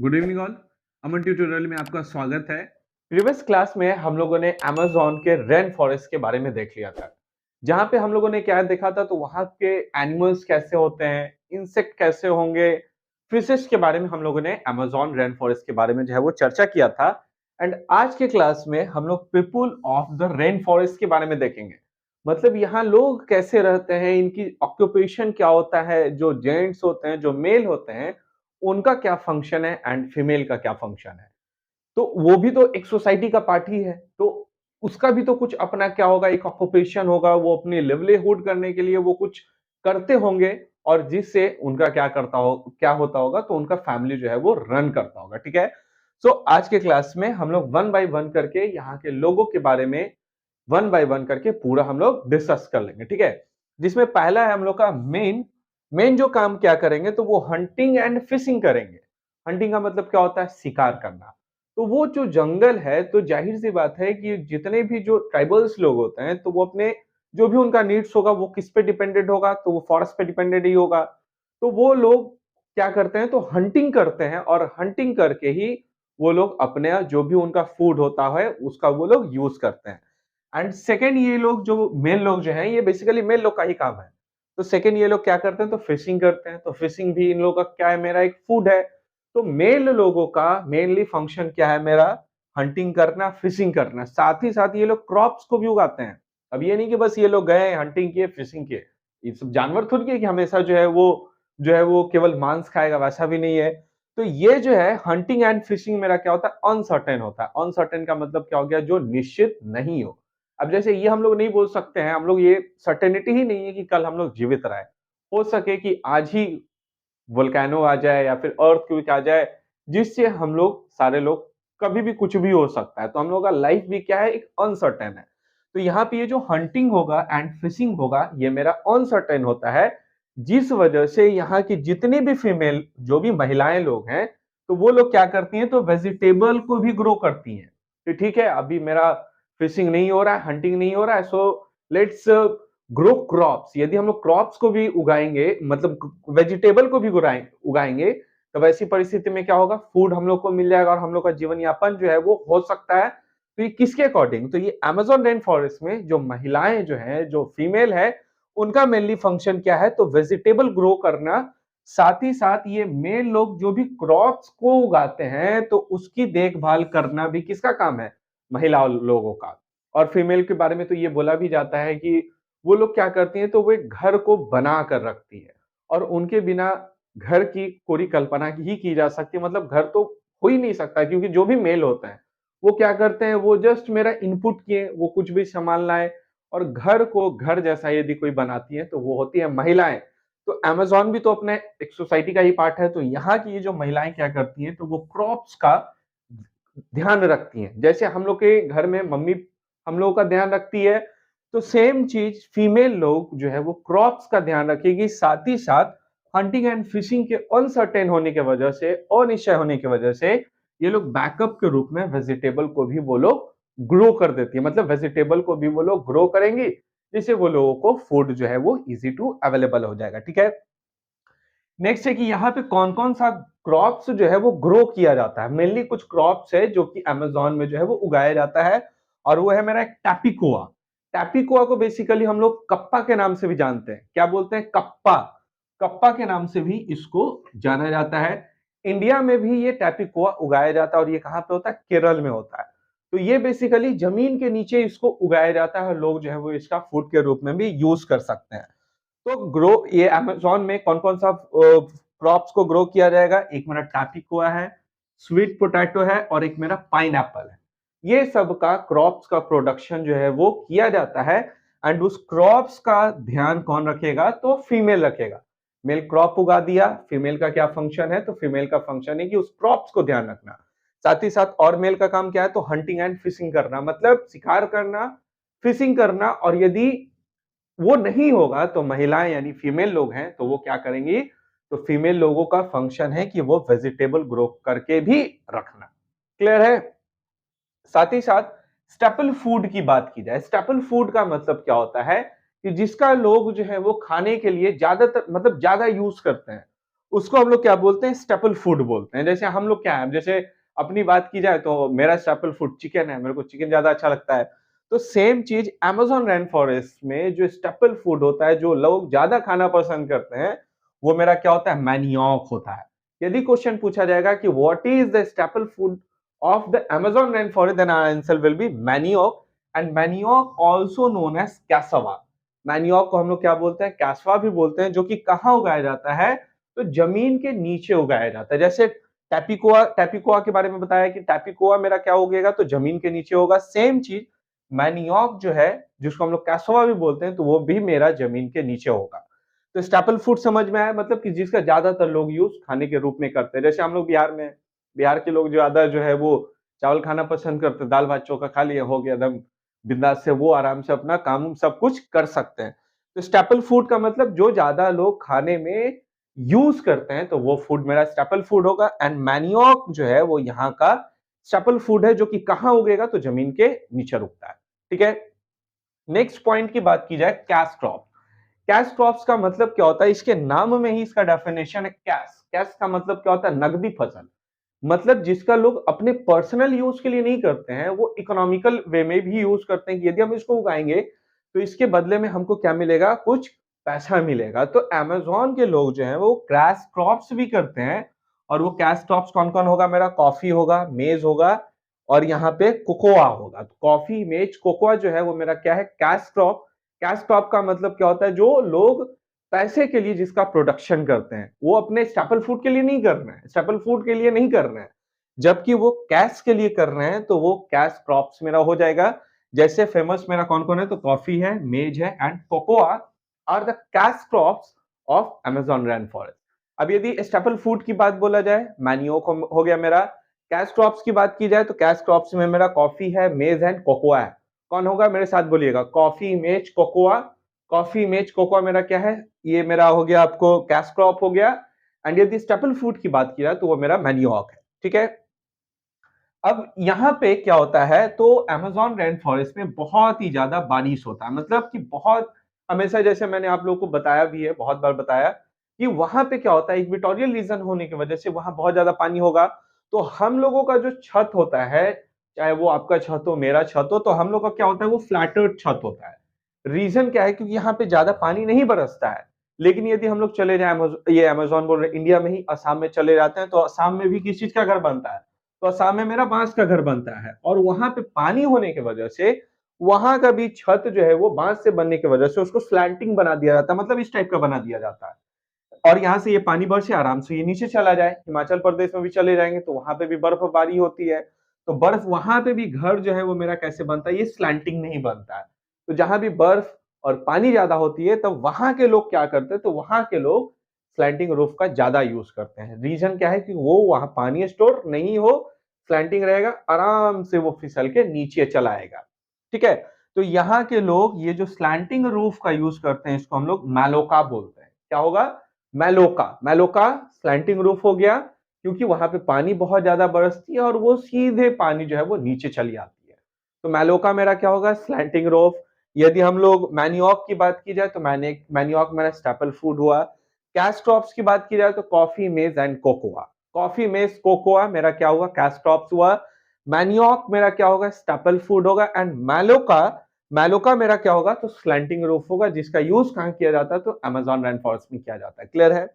Good evening all. Aman tutorial में आपका स्वागत है। प्रीवियस क्लास में हम लोगों ने अमेज़न के रेन फॉरेस्ट के बारे में देख लिया था, जहाँ पे हम लोगों ने क्या देखा था, तो वहाँ के एनिमल्स कैसे होते हैं, इंसेक्ट कैसे होंगे, फिशेस के बारे में हम लोगों ने अमेज़न रेन फॉरेस्ट के बारे में जो है वो चर्चा किया था। एंड आज के क्लास में हम लोग people of the rain forest के बारे में देखेंगे। मतलब यहाँ लोग कैसे रहते हैं, इनकी ऑक्यूपेशन क्या होता है, जो जेंट्स होते हैं, जो मेल होते हैं, उनका क्या फंक्शन है एंड फीमेल का क्या फंक्शन है। तो वो भी तो एक सोसाइटी का पार्ट ही है, तो उसका भी तो कुछ अपना क्या होगा, एक ऑक्यूपेशन होगा, वो अपनी लिवलीहुड करने के लिए वो कुछ करते होंगे और जिससे उनका क्या होता होगा, तो उनका फैमिली जो है वो रन करता होगा, ठीक है? सो आज के क्लास में हम लोग वन बाय वन करके यहाँ के लोगों के बारे में वन बाय वन करके पूरा हम लोग डिस्कस कर लेंगे, ठीक है? जिसमें पहला है हम लोग का मेन मेन जो काम क्या करेंगे, तो वो हंटिंग एंड फिशिंग करेंगे। हंटिंग का मतलब क्या होता है? शिकार करना। तो वो जो जंगल है, तो जाहिर-सी बात है कि जितने भी जो ट्राइबल्स लोग होते हैं, तो वो अपने जो भी उनका नीड्स होगा, वो किस पे डिपेंडेंट होगा? तो वो फॉरेस्ट पे डिपेंडेंट ही होगा। तो वो लोग क्या करते हैं, तो हंटिंग करते हैं और हंटिंग करके ही वो लोग अपने जो भी उनका फूड होता है, उसका वो लोग यूज़ करते हैं। एंड सेकंड, ये लोग जो मेल लोग जो हैं, ये बेसिकली मेल लोग का ही काम है। तो सेकंड ये लोग क्या करते हैं, तो फिशिंग करते हैं। तो फिशिंग भी इन लोगों का क्या है, मेरा एक फूड है। तो मेल लोगों का मेनली फंक्शन क्या है, मेरा हंटिंग करना, फिशिंग करना। साथ ही साथ ये लोग क्रॉप्स को भी उगाते हैं। अब ये नहीं कि बस ये लोग गए, हंटिंग किए, फिशिंग किए। ये सब जानवर थोड़ी है कि हमेशा जो है वो केवल मांस खाएगा, वैसा भी नहीं है। तो ये जो है हंटिंग एंड फिशिंग मेरा क्या होता है, अनसर्टेन होता है। अनसर्टेन का मतलब क्या हो गया, जो निश्चित नहीं हो। अब जैसे ये हम लोग नहीं बोल सकते हैं, हम लोग ये सर्टेनिटी ही नहीं है कि कल हम लोग जीवित रहे। हो सके कि आज ही वोल्केनो आ जाए या फिर अर्थक्वेक आ जाए, जिससे हम लोग सारे लोग कभी भी कुछ भी हो सकता है। तो हम लोग का लाइफ भी क्या है, एक अनसर्टेन है। तो यहाँ पे ये जो हंटिंग होगा एंड फिशिंग होगा, ये मेरा अनसर्टेन होता है, जिस वजह से यहाँ की जितनी भी फीमेल जो भी महिलाएं लोग हैं, तो वो लोग क्या करती हैं, तो वेजिटेबल को भी ग्रो करती हैं। तो ठीक है, अभी मेरा फिशिंग नहीं हो रहा है, हंटिंग नहीं हो रहा है, सो लेट्स ग्रो क्रॉप्स। यदि हम लोग क्रॉप्स को भी उगाएंगे, मतलब वेजिटेबल को भी उगाएंगे, तब ऐसी परिस्थिति में क्या होगा, फूड हम लोग को मिल जाएगा और हम लोग का जीवन यापन जो है वो हो सकता है। तो ये किसके अकॉर्डिंग, तो ये अमेज़न रेन फॉरेस्ट में जो महिलाएं जो हैं, जो फीमेल है, उनका मेनली फंक्शन क्या है, तो वेजिटेबल ग्रो करना। साथ ही साथ ये मेल लोग जो भी क्रॉप्स को उगाते हैं, तो उसकी देखभाल करना भी किसका काम है, महिला लोगों का। और फीमेल के बारे में तो ये बोला भी जाता है कि वो लोग क्या करती हैं, तो वो एक घर को बना कर रखती है और उनके बिना घर की पूरी कल्पना ही की जा सकती है। मतलब घर तो हो ही नहीं सकता, क्योंकि जो भी मेल होते हैं, वो क्या करते हैं, वो जस्ट मेरा इनपुट किए, वो कुछ भी संभालना है। और घर को घर जैसा यदि कोई बनाती है, तो वो होती है महिलाएं। तो अमेज़न भी तो अपने एक सोसाइटी का ही पार्ट है। तो यहाँ की ये जो महिलाएं क्या करती हैं, तो वो क्रॉप्स का ध्यान रखती हैं। जैसे हम लोग के घर में मम्मी हम लोगों का ध्यान रखती है, तो सेम चीज फीमेल लोग जो है वो क्रॉप्स का ध्यान रखेगी। साथ ही साथ हंटिंग एंड फिशिंग के अनसर्टेन होने की वजह से, अनिश्चय होने की वजह से, ये लोग बैकअप के रूप में वेजिटेबल को भी वो लोग ग्रो कर देती है। मतलब वेजिटेबल को भी वो लोग ग्रो करेंगी, जिससे वो लोगों को फूड जो है वो इजी टू अवेलेबल हो जाएगा, ठीक है? नेक्स्ट है कि यहाँ पे कौन-कौन सा क्रॉप्स जो है वो ग्रो किया जाता है। मेनली कुछ क्रॉप्स है जो कि अमेज़न में जो है वो उगाया जाता है, और वो है मेरा एक टैपिकोआ। टैपिकोआ को बेसिकली हम लोग कप्पा के नाम से भी जानते हैं। क्या बोलते हैं? कप्पा। कप्पा के नाम से भी इसको जाना जाता है। इंडिया में भी ये टैपिकोआ उगाया जाता है और ये कहाँ पे होता है? केरल में होता है। तो ये बेसिकली जमीन के नीचे इसको उगाया जाता है और लोग जो है वो इसका फूड के रूप में भी यूज़ कर सकते हैं। तो ग्रो ये अमेज़न में कौन-कौन सा क्रॉप्स को ग्रो किया जाएगा? एक मेरा टैपिकोआ है, स्वीट पोटैटो है और एक मेरा पाइनएप्पल है। ये सब का क्रॉप्स का प्रोडक्शन जो है वो किया जाता है। एंड उस क्रॉप्स का ध्यान कौन रखेगा? तो फीमेल रखेगा। मेल क्रॉप उगा दिया, फीमेल का क्या फंक्शन है? तो फीमेल का फंक्शन है कि उस क्रॉप्स को ध्यान रखना। साथ ही साथ और मेल का काम क्या है? तो हंटिंग एंड फिशिंग करना, मतलब शिकार करना, फिशिंग करना। और यदि वो नहीं होगा, तो महिलाएं यानी फीमेल लोग हैं, तो वो क्या करेंगी, तो फीमेल लोगों का फंक्शन है कि वो वेजिटेबल ग्रो करके भी रखना। क्लियर है? साथ ही साथ स्टेपल फूड की बात की जाए, स्टेपल फूड का मतलब क्या होता है, कि जिसका लोग जो है वो खाने के लिए ज्यादातर मतलब ज्यादा यूज करते हैं, उसको हम लोग क्या बोलते हैं, स्टेपल फूड बोलते हैं। जैसे हम लोग क्या है, जैसे अपनी बात की जाए तो मेरा स्टेपल फूड चिकन है, मेरे को चिकन ज्यादा अच्छा लगता है। तो सेम चीज अमेज़न रेन फॉरेस्ट में जो स्टेपल फूड होता है, जो लोग ज्यादा खाना पसंद करते हैं, वो मेरा क्या होता है, मैनियोक होता है। यदि क्वेश्चन पूछा जाएगा कि what is the staple food of the Amazon rain forest, then our answer will be manioc. And manioc also known as cassava. Manioc को हम लोग क्या बोलते हैं, कैसवा भी बोलते हैं, जो कि कहाँ उगाया जाता है, तो जमीन के नीचे उगाया जाता है। जैसे टैपिकोआ टैपिकोआ के बारे में बताया कि टैपिकोआ मेरा क्या उगेगा, तो जमीन के नीचे होगा। सेम चीज मैनियोक जो है, जिसको हम लोग कैसवा भी बोलते हैं, तो वो भी मेरा जमीन के नीचे होगा। तो स्टेपल फूड समझ में आया, मतलब कि जिसका ज्यादातर लोग यूज खाने के रूप में करते हैं। जैसे हम लोग बिहार में हैं, बिहार के लोग ज्यादा जो है वो चावल खाना पसंद करते हैं, दाल भात चोखा खा लिया, हो गया एकदम बिंदास से, वो आराम से अपना काम सब कुछ कर सकते हैं। तो स्टेपल फूड का मतलब जो ज्यादा लोग खाने में यूज करते हैं, तो वो फूड मेरा स्टेपल फूड होगा। एंड मैनियोक जो है वो यहाँ का स्टेपल फूड है, जो कि कहाँ उगेगा, तो जमीन के नीचे उगता है। ठीक है। नेक्स्ट पॉइंट की बात की जाए, कैश क्रॉप। कैश क्रॉप्स का मतलब क्या होता है, इसके नाम में ही इसका डेफिनेशन है कैश। कैश का मतलब क्या होता है, नकदी फसल। मतलब जिसका लोग अपने पर्सनल यूज के लिए नहीं करते हैं, वो इकोनॉमिकल वे में भी यूज करते हैं कि यदि हम इसको उगाएंगे तो इसके बदले में हमको क्या मिलेगा, कुछ पैसा मिलेगा। तो अमेज़न के लोग जो हैं वो कैश क्रॉप्स भी करते हैं। और वो कैश क्रॉप्स कौन कौन होगा, मेरा कॉफी होगा, मेज होगा, और यहाँ पे कोकोआ होगा। तो कॉफी, मेज, कोकोआ जो है वो मेरा क्या है, कैश क्रॉप। कैश क्रॉप का मतलब क्या होता है, जो लोग पैसे के लिए जिसका प्रोडक्शन करते हैं, वो अपने स्टेपल फूड के लिए नहीं कर रहे हैं, स्टेपल फूड के लिए नहीं कर रहे हैं, जबकि वो कैश के लिए कर रहे हैं, तो वो कैश क्रॉप्स मेरा हो जाएगा। जैसे फेमस मेरा कौन कौन है, तो कॉफी है, मेज है, and cocoa are the cash crops of Amazon rain forest. अब यदि स्टेपल फूड की बात बोला जाए, मैनियोक हो गया मेरा। कैश क्रॉप्स की बात की जाए तो कैश क्रॉप्स में मेरा कॉफी है, मेज एंड कोकोआ है। कौन होगा, मेरे साथ बोलिएगा, कॉफी, मेज, कोकोआ। कॉफी, मेज, कोकोआ मेरा क्या है, ये मेरा हो गया आपको कैश क्रॉप हो गया। एंड यदि स्टेपल फूड की बात की जाए तो वो मेरा मैनियोक है। ठीक है। अब यहाँ पे क्या होता है, तो अमेज़न रेन फॉरेस्ट में बहुत ही ज्यादा बारिश होता है, मतलब कि बहुत हमेशा, जैसे मैंने आप लोगों को बताया भी है, बहुत बार बताया कि वहां पे क्या होता है, इक्वेटोरियल रीजन होने की वजह से वहां बहुत ज्यादा पानी होगा। तो हम लोगों का जो छत होता है, चाहे वो आपका छत हो, मेरा छत हो, तो हम लोग का क्या होता है, वो फ्लैटेड छत होता है। रीजन क्या है, क्योंकि यहाँ पे ज्यादा पानी नहीं बरसता है। लेकिन यदि हम लोग चले जाए, ये अमेज़न बोल रहे इंडिया में ही, असम में चले जाते हैं, तो असम में भी किस चीज का घर बनता है, तो असम में मेरा बांस का घर बनता है। और वहां पे पानी होने की वजह से वहां का भी छत जो है वो बांस से बनने की वजह से उसको स्लैंटिंग बना दिया जाता है, मतलब इस टाइप का बना दिया जाता है। और यहाँ से ये पानी बरसे आराम से ये नीचे चला जाए, हिमाचल प्रदेश में भी चले जाएंगे तो वहां पे भी बर्फबारी होती है। तो बर्फ वहां पे भी घर जो है वो मेरा कैसे बनता है, ये स्लैंटिंग नहीं बनता है। तो जहां भी बर्फ और पानी ज्यादा होती है, तब वहां के लोग क्या करते हैं, तो वहां के लोग स्लैंटिंग रूफ का ज्यादा यूज करते हैं। रीजन क्या है कि वो वहां पानी स्टोर नहीं हो, स्लैंटिंग रहेगा, आराम से वो फिसल के नीचे चला आएगा। ठीक है। तो यहाँ के लोग ये जो स्लैंटिंग रूफ का यूज करते हैं, इसको हम लोग मैलोका बोलते हैं। क्या होगा, मैलोका। मैलोका स्लैंटिंग रूफ हो गया, क्योंकि वहां पे पानी बहुत ज्यादा बरसती है और वो सीधे पानी जो है वो नीचे चली आती है। तो मैलोका मेरा क्या होगा, स्लैंटिंग रूफ। यदि हम लोग मैनियोक की बात की जाए तो मैनियोक मेरा स्टेपल फूड हुआ। कैश क्रॉप्स की बात की जाए तो कॉफी, मेज एंड कोकोआ। कॉफी, मेज, कोकोआ मेरा क्या हुआ, कैश क्रॉप्स हुआ। मैनियोक मेरा क्या होगा, स्टेपल फूड होगा। एंड मैलोका, मैलोका मेरा क्या होगा, तो स्लैंटिंग रूफ होगा, जिसका यूज कहां किया जाता है, तो अमेज़न रेन फॉरेस्ट में किया जाता है। क्लियर है।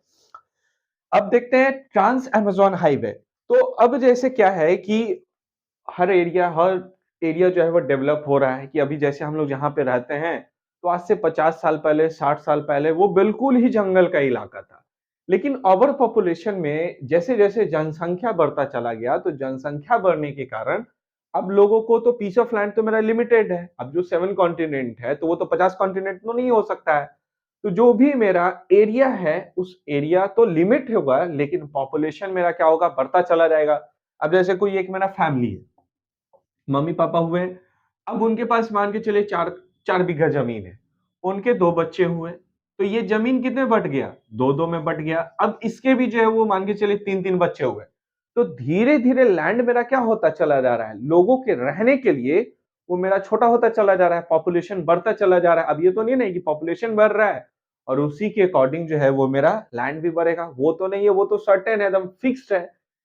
अब देखते हैं ट्रांस अमेज़न हाईवे। तो अब जैसे क्या है कि हर एरिया जो है वो डेवलप हो रहा है, कि अभी जैसे हम लोग जहाँ पे रहते हैं, तो आज से 50 साल पहले, 60 साल पहले वो बिल्कुल ही जंगल का इलाका था। लेकिन ओवर पॉपुलेशन में जैसे जैसे जनसंख्या बढ़ता चला गया, तो जनसंख्या बढ़ने के कारण अब लोगों को तो पीस ऑफ लैंड तो मेरा लिमिटेड है। अब जो 7 कॉन्टिनेंट है, तो वो तो 50 कॉन्टिनेंट तो नहीं हो सकता है। तो जो भी मेरा एरिया है, उस एरिया तो लिमिट होगा, लेकिन पॉपुलेशन मेरा क्या होगा, बढ़ता चला जाएगा। अब जैसे कोई एक मेरा फैमिली है, मम्मी पापा हुए, अब उनके पास मान के चले 4 बीघा जमीन है, उनके 2 बच्चे हुए, तो ये जमीन कितने बट गया, 2-2 में बट गया। अब इसके भी जो है वो मान के चले 3-3 बच्चे हुए। तो धीरे धीरे लैंड मेरा क्या होता चला जा रहा है, लोगों के रहने के लिए वो मेरा छोटा होता चला जा रहा है, पॉपुलेशन बढ़ता चला जा रहा है। अब ये तो नहीं कि पॉपुलेशन बढ़ रहा है और उसी के अकॉर्डिंग जो है वो मेरा लैंड भी बढ़ेगा। वो तो नहीं है, वो तो सर्टेन है, एकदम फिक्स्ड है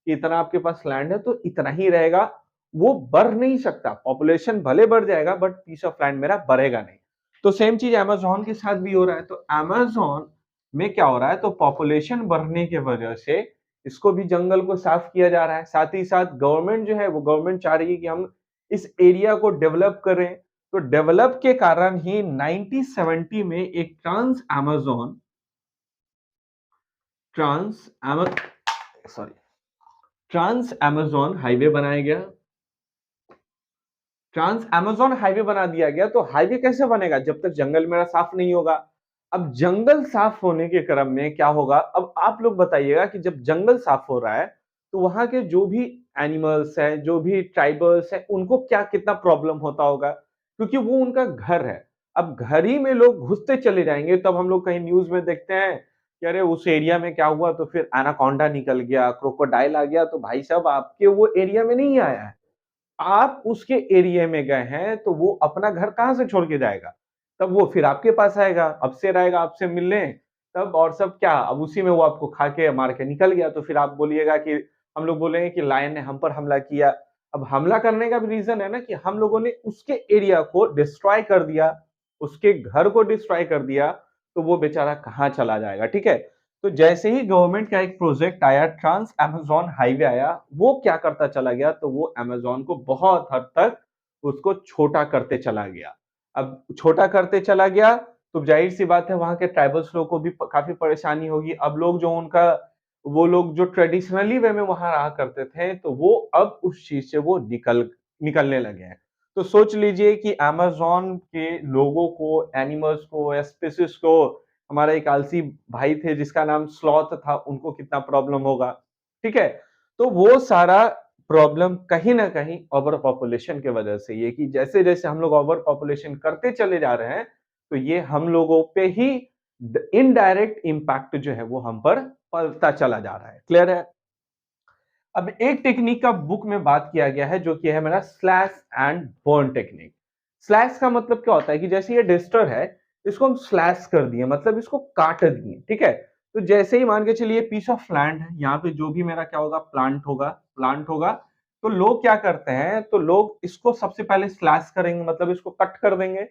कि इतना आपके पास लैंड है तो इतना ही रहेगा, वो बढ़ नहीं सकता। पॉपुलेशन भले बढ़ जाएगा बट पीस ऑफ लैंड मेरा बढ़ेगा नहीं। तो सेम चीज अमेज़न के साथ भी हो रहा है। तो अमेज़न में क्या हो रहा है, तो पॉपुलेशन बढ़ने की वजह से इसको भी जंगल को साफ किया जा रहा है। साथ ही साथ गवर्नमेंट जो है वो गवर्नमेंट चाह रही है कि हम इस एरिया को डेवलप करें। तो डेवलप के कारण ही 1970 में एक trans sorry trans Amazon highway बनाया गया। ट्रांस अमेज़न हाईवे बना दिया गया। तो हाईवे कैसे बनेगा जब तक जंगल मेरा साफ नहीं होगा। अब जंगल साफ होने के क्रम में क्या होगा, अब आप लोग बताइएगा कि जब जंगल साफ हो रहा है तो वहां के जो भी एनिमल्स है, जो भी ट्राइबल्स है, उनको क्या कितना प्रॉब्लम होता होगा, क्योंकि वो उनका घर है। अब घर ही में लोग घुसते चले जाएंगे, तब हम लोग कहीं न्यूज में देखते हैं कि अरे उस एरिया में क्या हुआ, तो फिर एनाकोंडा निकल गया, क्रोकोडाइल आ गया। तो भाई साहब आपके वो एरिया में नहीं आया है, आप उसके एरिया में गए हैं, तो वो अपना घर कहाँ से छोड़ के जाएगा। तब वो फिर आपके पास आएगा, अब से रहेगा आपसे मिलने, तब और सब क्या, अब उसी में वो आपको खा के मार के निकल गया। तो फिर आप बोलिएगा कि हम लोग बोलेंगे कि लायन ने हम पर हमला किया। अब हमला करने का भी रीजन है ना कि हम लोगों ने उसके एरिया को डिस्ट्रॉय कर दिया, उसके घर को डिस्ट्रॉय कर दिया, तो वो बेचारा कहाँ चला जाएगा। ठीक है, तो जैसे ही गवर्नमेंट का एक प्रोजेक्ट आया, ट्रांस अमेज़न हाईवे आया, वो क्या करता चला गया, तो वो अमेज़न को बहुत हद तक उसको छोटा करते चला गया। अब छोटा करते चला गया तो जाहिर सी बात है वहां के ट्राइबल्स लोग को भी काफी परेशानी होगी। अब लोग जो उनका वो लोग जो ट्रेडिशनली वे में वहां रहा करते थे, तो वो अब उस चीज से वो निकलने लगे हैं। तो सोच लीजिए कि अमेज़न के लोगों को, एनिमल्स को या स्पीशीज को, हमारा एक आलसी भाई थे जिसका नाम स्लॉथ था, उनको कितना प्रॉब्लम होगा। ठीक है, तो वो सारा प्रॉब्लम कहीं ना कहीं ओवर पॉपुलेशन के वजह से, ये कि जैसे जैसे हम लोग ओवर पॉपुलेशन करते चले जा रहे हैं, तो ये हम लोगों पे ही इनडायरेक्ट इम्पैक्ट जो है वो हम पर पड़ता चला जा रहा है। क्लियर है। अब एक टेक्निक का बुक में बात किया गया है जो कि है मेरा slash and burn technique. Slash का मतलब क्या होता है कि जैसे ये डिस्टर है, इसको हम स्लैश कर दिए, मतलब इसको काट दिए। ठीक है, तो जैसे ही मान के चलिए पीस ऑफ लैंड है, यहाँ पे जो भी मेरा क्या होगा, प्लांट होगा। तो लोग क्या करते हैं, तो लोग इसको सबसे पहले स्लैश करेंगे, मतलब इसको कट कर देंगे।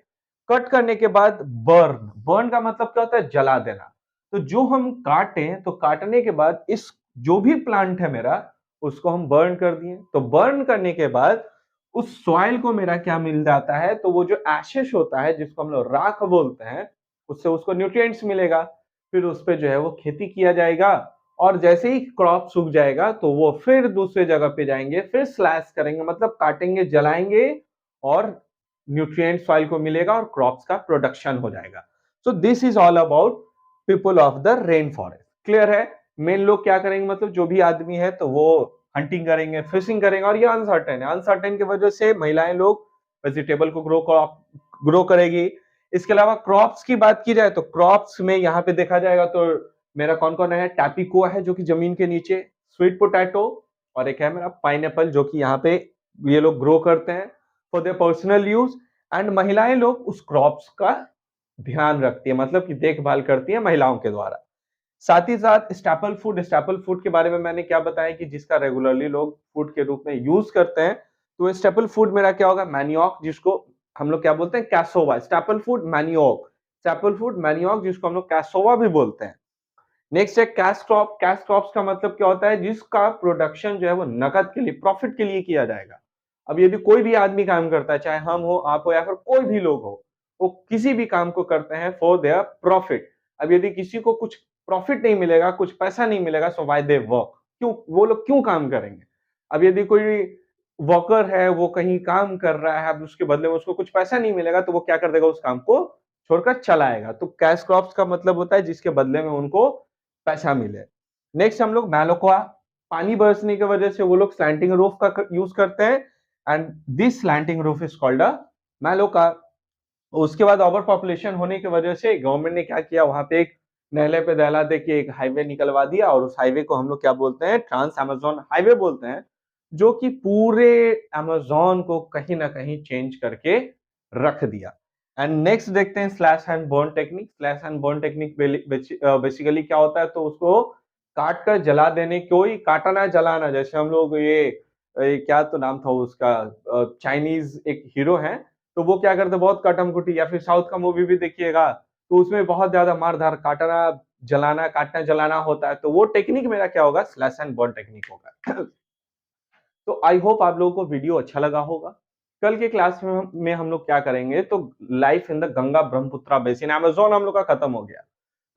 कट करने के बाद बर्न, बर्न का मतलब क्या होता है, जला देना। तो जो हम काटे, तो काटने के बाद इस जो भी प्लांट है मेरा, उसको हम बर्न कर दिए। तो बर्न करने के बाद उस सॉइल को मेरा क्या मिल जाता है, तो वो जो एशेस होता है जिसको हम लोग राख बोलते हैं, उससे उसको न्यूट्रिएंट्स मिलेगा। फिर उस पे जो है वो खेती किया जाएगा, और जैसे ही क्रॉप सूख जाएगा तो वो फिर दूसरे जगह पे जाएंगे, फिर स्लैश करेंगे, मतलब काटेंगे, जलाएंगे, और न्यूट्रिएंट सॉइल को मिलेगा और क्रॉप्स का प्रोडक्शन हो जाएगा। So this is all about people of the rain forest. Clear है। मेन लोग क्या करेंगे, मतलब जो भी आदमी है तो वो हंटिंग करेंगे, फिशिंग करेंगे, और ये अनसर्टेन है। अनसर्टेन की वजह से महिलाएं लोग वेजिटेबल को ग्रो करेगी। इसके अलावा क्रॉप्स की बात की जाए तो क्रॉप्स में यहाँ पे देखा जाएगा तो मेरा कौन कौन है, टैपिको है जो कि जमीन के नीचे, स्वीट पोटैटो, और एक है मेरा पाइनएप्पल जो कि यहाँ पे ये लोग ग्रो करते हैं for their personal use. And महिलाएं लोग उस क्रॉप्स का ध्यान रखती है, मतलब कि देखभाल करती है महिलाओं के द्वारा। साथ ही साथ स्टेपल फूड के बारे में मैंने क्या बताया कि जिसका रेगुलरली लोग फूड के रूप में यूज करते हैं। तो स्टेपल फूड मेरा क्या होगा, मैनियोक, जिसको हम लोग क्या बोलते हैं, कैसोवा। स्टेपल फूड मैनियोक, स्टेपल फूड मैनियोक, जिसको हम लोग कैसोवा भी बोलते हैं। नेक्स्ट है कैश क्रॉप। कैश क्रॉप्स का मतलब क्या होता है, जिसका प्रोडक्शन जो है वो नकद के लिए, प्रॉफिट के लिए किया जाएगा। अब यदि कोई भी आदमी काम करता है, चाहे हम हो, आप हो, या फिर कोई भी लोग हो, वो किसी भी काम को करते हैं फॉर देयर प्रॉफिट। अब यदि किसी को कुछ प्रॉफिट नहीं मिलेगा, कुछ पैसा नहीं मिलेगा, सो व्हाई दे वर्क, क्यों वो लोग क्यों काम करेंगे। अब यदि कोई वर्कर है, वो कहीं काम कर रहा है, अब उसके बदले में उसको कुछ पैसा नहीं मिलेगा, तो वो क्या कर देगा, उस काम को छोड़कर चला आएगा। तो कैश क्रॉप्स का मतलब होता है जिसके बदले में उनको पैसा मिले। नेक्स्ट हम लोग मैलोक्वा, पानी बरसने की वजह से वो लोग स्लैंटिंग रूफ का यूज करते हैं, and this slanting roof is called a maloca. उसके बाद ओवर पॉपुलेशन होने की वजह से गवर्नमेंट ने क्या किया, वहां पे एक नहले पे दहला दे के एक हाईवे निकलवा दिया, और उस हाईवे को हम लोग क्या बोलते हैं, ट्रांस अमेज़न हाईवे बोलते हैं, जो कि पूरे अमेज़न को कहीं ना कहीं चेंज करके रख दिया। एंड नेक्स्ट देखते हैं slash and burn technique. Slash and burn technique basically क्या होता है, तो उसको काट कर जला देने, कोई काटना जलाना, जैसे हम लोग ये क्या तो नाम था उसका, चाइनीज एक हीरो है, तो वो क्या करते हैं, बहुत कटम कुटी, या फिर साउथ का मूवी भी देखिएगा तो उसमें बहुत ज्यादा मारधार, काटना जलाना, काटना जलाना होता है, तो वो टेक्निक मेरा क्या होगा, स्लैश एंड बर्न टेक्निक होगा। तो आई होप आप लोगों को वीडियो अच्छा लगा होगा। कल के क्लास में हम लोग क्या करेंगे, तो life in the Ganga Brahmaputra basin, Amazon हम लोग का खत्म हो गया।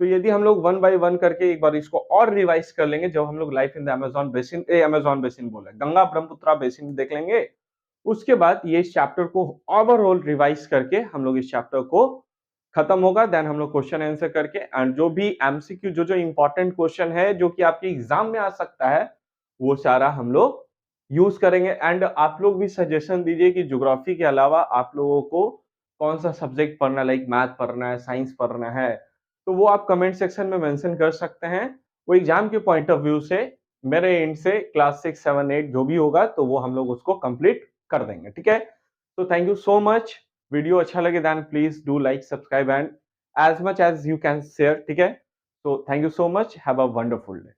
तो यदि हम लोग वन बाय वन करके एक बार इसको और रिवाइज कर लेंगे, जब हम लोग life in the Amazon basin, Amazon basin बोले, गंगा ब्रह्मपुत्रा बेसिन देख लेंगे। उसके बाद ये इस चैप्टर को ओवरऑल रिवाइज करके हम लोग इस चैप्टर को खत्म होगा, देन हम लोग क्वेश्चन आंसर करके एंड जो भी एमसीक्यू, जो जो इंपॉर्टेंट क्वेश्चन है जो कि आपके एग्जाम में आ सकता है, वो सारा हम लोग यूज करेंगे। एंड आप लोग भी सजेशन दीजिए कि ज्योग्राफी के अलावा आप लोगों को कौन सा सब्जेक्ट पढ़ना, लाइक मैथ पढ़ना है, साइंस पढ़ना है, तो वो आप कमेंट सेक्शन में मेंशन कर सकते हैं। वो एग्जाम के पॉइंट ऑफ व्यू से मेरे एंड से क्लास 6, 7, 8 जो भी होगा, तो वो हम लोग उसको कंप्लीट कर देंगे, ठीक है। तो thank you so much. Video अच्छा लगे then please do like, subscribe and as much as you can share, ठीक है। तो thank you so much, have a wonderful day.